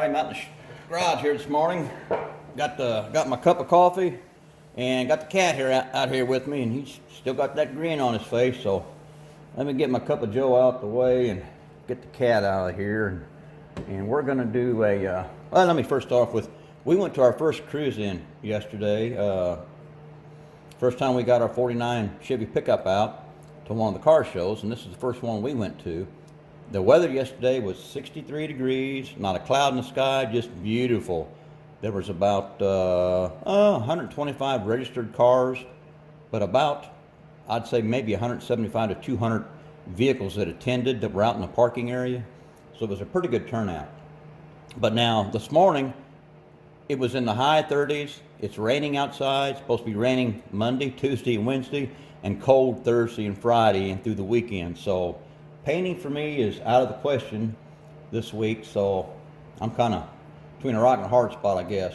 I'm out in the garage here this morning. Got my cup of coffee and got the cat here out here with me, and he's still got that grin on his face. So let me get my cup of Joe out the way and get the cat out of here. And we're gonna do a. Well, let me first start off with. We went to our first cruise in yesterday. First time we got our '49 Chevy pickup out to one of the car shows, and this is the first one we went to. The weather yesterday was 63 degrees, not a cloud in the sky, just beautiful. There was about 125 registered cars, but about, I'd say maybe 175 to 200 vehicles that attended that were out in the parking area. So it was a pretty good turnout. But now, this morning, it was in the high 30s. It's raining outside. It's supposed to be raining Monday, Tuesday, and Wednesday, and cold Thursday and Friday and through the weekend. So painting for me is out of the question this week, so I'm kind of between a rock and a hard spot, I guess.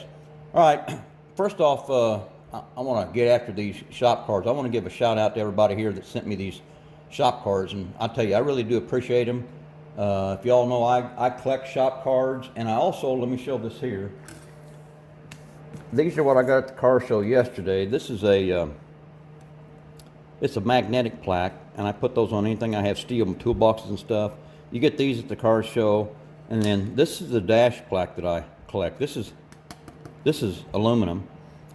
All right, first off, I want to get after these shop cards. I want to give a shout out to everybody here that sent me these shop cards, and I tell you, I really do appreciate them. If y'all know, I collect shop cards, and I also, let me show this here. These are what I got at the car show yesterday. This is it's a magnetic plaque, and I put those on anything I have steel toolboxes and stuff. You get these at the car show, and then this is the dash plaque that I collect. This is aluminum,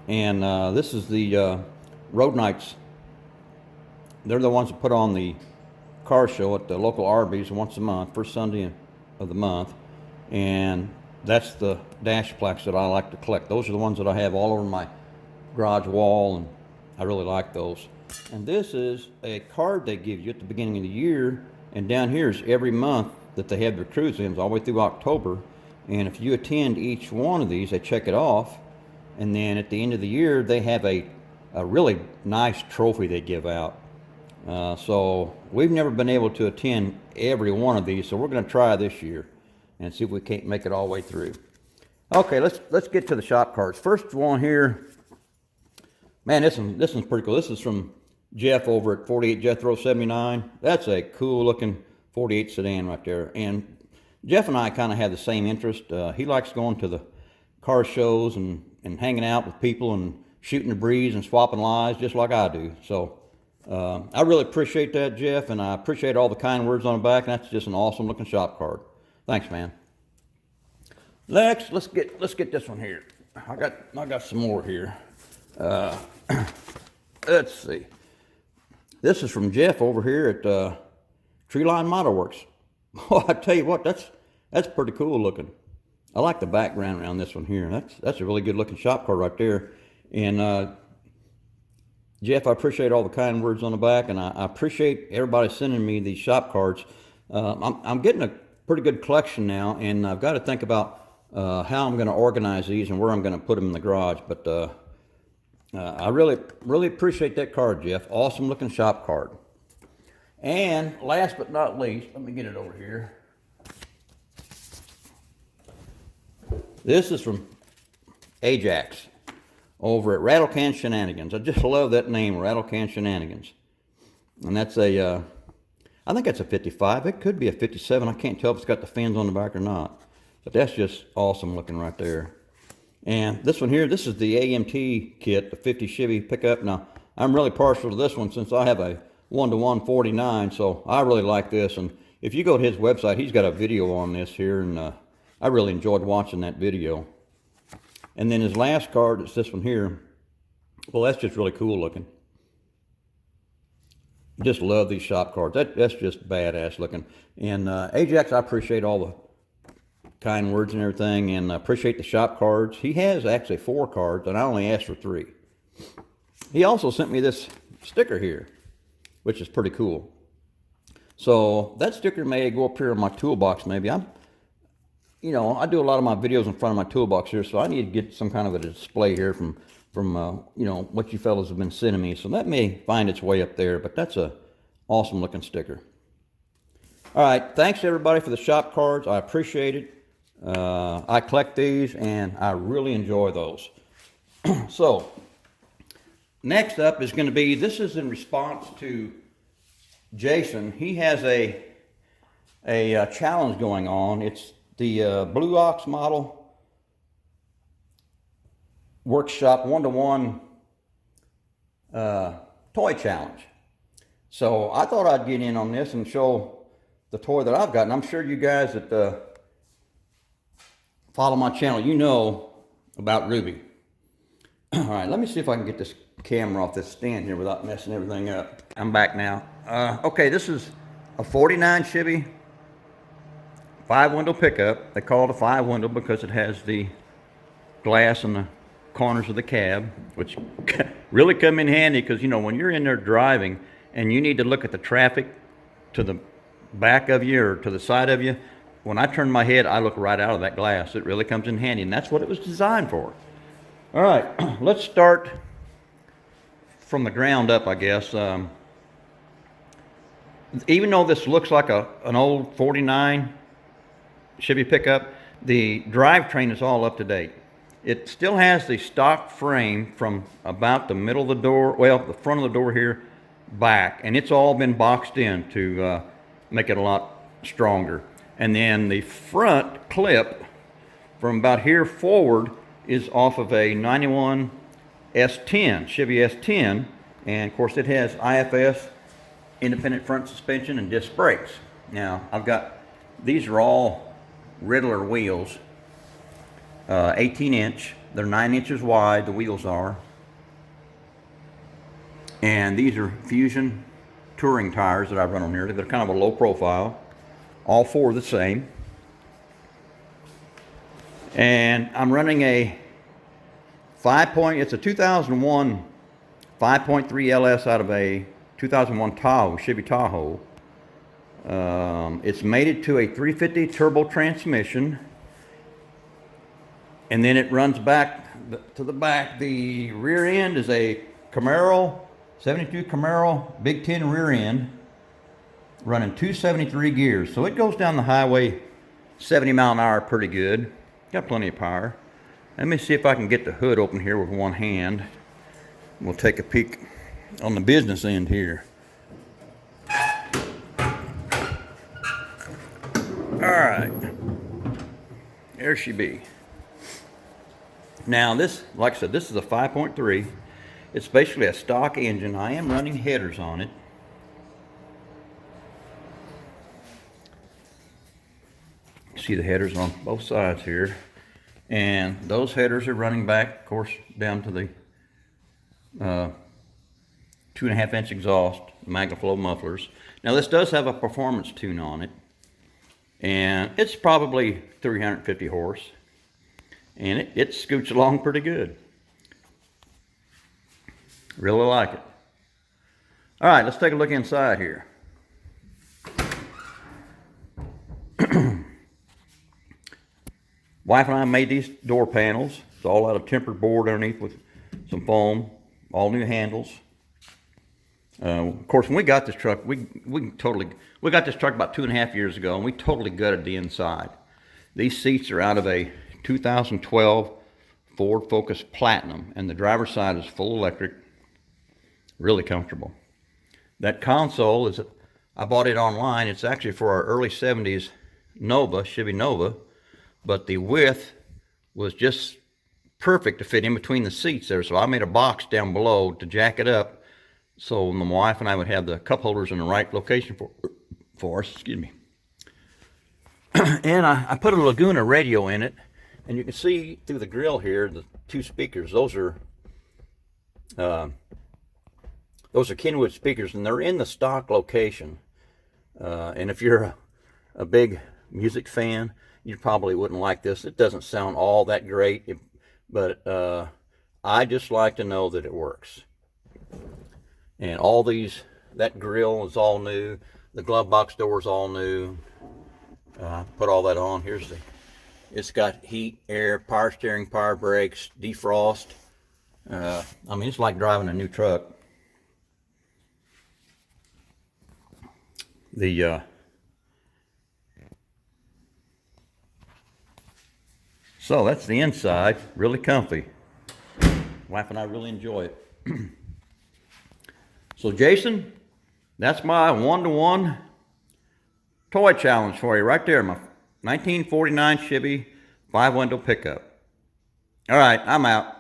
and this is the Road Knights. They're the ones that put on the car show at the local Arby's once a month, first Sunday of the month, and that's the dash plaques that I like to collect. Those are the ones that I have all over my garage wall, and I really like those. And this is a card they give you at the beginning of the year, and down here is every month that they have their cruise-ins all the way through October. And if you attend each one of these, they check it off, and then at the end of the year, they have a really nice trophy they give out. So we've never been able to attend every one of these, so we're going to try this year and see if we can't make it all the way through. Okay, let's get to the shop cards. First one here, man, this one's pretty cool. This is from Jeff over at 48 Jethro 79. That's a cool looking 48 sedan right there. And Jeff and I kind of have the same interest. He likes going to the car shows and hanging out with people and shooting the breeze and swapping lies just like I do. So I really appreciate that, Jeff, and I appreciate all the kind words on the back. And that's just an awesome looking shop card. Thanks, man. Next, let's get this one here. I got some more here. Let's see. This is from Jeff over here at Treeline Model Works. Oh, I tell you what, that's pretty cool looking. I like the background around this one here. That's a really good looking shop card right there. And Jeff, I appreciate all the kind words on the back, and I appreciate everybody sending me these shop cards. I'm getting a pretty good collection now, and I've got to think about how I'm going to organize these and where I'm going to put them in the garage. But I really appreciate that card, Jeff. Awesome looking shop card. And last but not least, let me get it over here. This is from Ajax over at Rattle Can Shenanigans. I just love that name, Rattle Can Shenanigans. And that's I think that's a 55. It could be a 57. I can't tell if it's got the fins on the back or not. But that's just awesome looking right there. And this one here, this is the AMT kit, the 50 Chevy pickup. Now, I'm really partial to this one since I have a 1-to-1 49, so I really like this. And if you go to his website, he's got a video on this here, and I really enjoyed watching that video. And then his last card, it's this one here. Well, that's just really cool looking. Just love these shop cards. That's just badass looking. And Ajax, I appreciate all the kind words and everything, and I appreciate the shop cards. He has actually 4 cards, and I only asked for 3. He also sent me this sticker here, which is pretty cool. So that sticker may go up here in my toolbox maybe. I do a lot of my videos in front of my toolbox here, so I need to get some kind of a display here from what you fellas have been sending me. So that may find its way up there, but that's a awesome looking sticker. All right, thanks everybody for the shop cards. I appreciate it. I collect these, and I really enjoy those. So, next up is going to be, this is in response to Jason. He has a challenge going on. It's the Blue Ox model workshop 1-to-1 toy challenge. So I thought I'd get in on this and show the toy that I've got. And I'm sure you guys that follow my channel, you know about Ruby. All right, let me see if I can get this camera off this stand here without messing everything up. I'm back now. Okay, this is a 49 Chevy 5-window pickup. They call it a 5-window because it has the glass in the corners of the cab, which really come in handy because, you know, when you're in there driving and you need to look at the traffic to the back of you or to the side of you, when I turn my head, I look right out of that glass. It really comes in handy, and that's what it was designed for. All right, let's start from the ground up, I guess. Even though this looks like an old 49 Chevy pickup, the drivetrain is all up to date. It still has the stock frame from about the middle of the door, well, the front of the door here, back, and it's all been boxed in to make it a lot stronger. And then the front clip from about here forward is off of a 91 S10, Chevy S10, and of course it has IFS, independent front suspension, and disc brakes. Now I've got, these are all Riddler wheels, 18-inch, they're 9 inches wide, the wheels are, and these are Fusion touring tires that I run on here. They're kind of a low profile. All four the same. And I'm running a it's a 2001 5.3 LS out of a 2001 Tahoe, Chevy Tahoe. It's mated to a 350 turbo transmission. And then it runs back to the back. The rear end is a Camaro, 72 Camaro, Big 10 rear end, running 273 gears. So it goes down the highway 70 mile an hour pretty good. Got plenty of power. Let me see if I can get the hood open here with one hand. We'll take a peek on the business end here. All right. There she be. Now this, like I said, this is a 5.3. It's basically a stock engine. I am running headers on it. See the headers on both sides here, and those headers are running back, of course, down to the 2.5-inch exhaust, MagnaFlow mufflers. Now this does have a performance tune on it, and it's probably 350 horse, and it scoots along pretty good. Really like it. All right, let's take a look inside here. Wife and I made these door panels. It's all out of tempered board underneath with some foam, all new handles. Of course, when we got this truck, we got this truck about 2.5 years ago, and we totally gutted the inside. These seats are out of a 2012 Ford Focus Platinum, and the driver's side is full electric, really comfortable. That console is, I bought it online. It's actually for our early 70s Nova, Chevy Nova. But the width was just perfect to fit in between the seats there. So I made a box down below to jack it up so my wife and I would have the cup holders in the right location for us. Excuse me. And I put a Laguna radio in it. And you can see through the grill here, the two speakers. Those are Kenwood speakers, and they're in the stock location. And if you're a big music fan, you probably wouldn't like this. It doesn't sound all that great, but I just like to know that it works. And all these, that grill is all new. The glove box door is all new. Put all that on. Here's it's got heat, air, power steering, power brakes, defrost. I mean, it's like driving a new truck. So that's the inside, really comfy. Wife and I really enjoy it. So Jason, that's my 1-to-1 toy challenge for you right there, 1949 Chevy 5-window pickup. All right, I'm out.